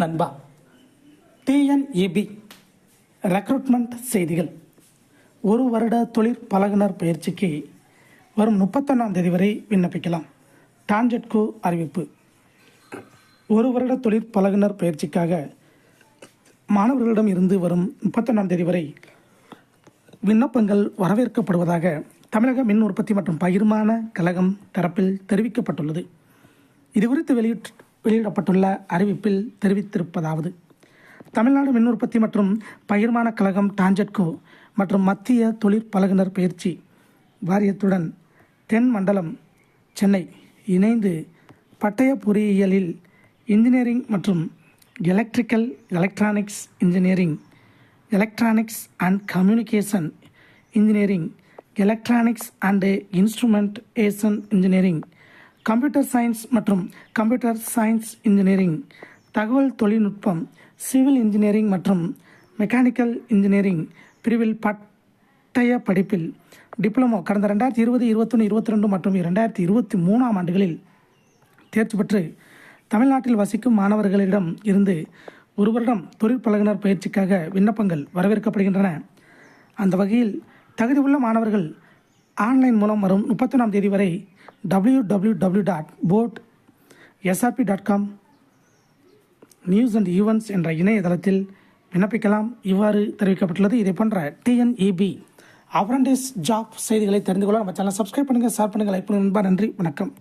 நண்பா, TNEB recruitment செய்திகள். ஒரு வருட தொழிற் பழகுனர் பயிற்சிக்கு வரும் 31ஆம் தேதி வரை விண்ணப்பிக்கலாம். டான்ஜெட்கோ அறிவிப்பு. ஒரு வருட தொழிற் பழகுனர் பயிற்சிக்காக மாணவர்களிடம் இருந்து வரும் 31ஆம் தேதி வரை விண்ணப்பங்கள் வரவேற்கப்படுவதாக தமிழக மின் உற்பத்தி மற்றும் பகிர்மான கழகம் தரப்பில் தெரிவிக்கப்பட்டுள்ளது. இதுகுறித்து வெளியிடப்பட்டுள்ள அறிவிப்பில் தெரிவித்திருப்பதாவது: தமிழ்நாடு மின் உற்பத்தி மற்றும் பகிர்மான கழகம் டான்ஜெட்கோ மற்றும் மத்திய தொழிற்பழகுனர் பயிற்சி வாரியத்துடன் தென் மண்டலம் சென்னை இணைந்து பட்டய பொறியியலில் இன்ஜினியரிங் மற்றும் electrical, electronics engineering, electronics and communication engineering, electronics and instrumentation engineering, computer science மற்றும் கம்ப்யூட்டர் சயின்ஸ் இன்ஜினியரிங், தகவல் தொழில்நுட்பம், சிவில் இன்ஜினியரிங் மற்றும் மெக்கானிக்கல் இன்ஜினியரிங் பிரிவில் பட்டய படிப்பில் டிப்ளமோ கடந்த 2020, 2021, 2022 மற்றும் 2023ஆம் ஆண்டுகளில் தேர்ச்சி பெற்று தமிழ்நாட்டில் வசிக்கும் மாணவர்களிடம் இருந்து ஒரு வருடம் தொழிற்பழகுனர் பயிற்சிக்காக விண்ணப்பங்கள் வரவேற்கப்படுகின்றன. அந்த வகையில் தகுதி உள்ள மாணவர்கள் ஆன்லைன் மூலம் வரும் 31ஆம் தேதி வரை www.boardsrp.com நியூஸ் அண்ட் ஈவெண்ட்ஸ் என்ற இணையதளத்தில் விண்ணப்பிக்கலாம். இவ்வாறு தெரிவிக்கப்பட்டுள்ளது. இதே போன்ற டிஎன்இபி அப்ரண்டிஸ் ஜாப் செய்திகளை தெரிந்து கொள்ள நம்ம சேனலை சப்ஸ்கிரைப் பண்ணுங்கள், ஷேர் பண்ணுங்கள், லைக் பண்ணுங்கள். நன்றி, வணக்கம்.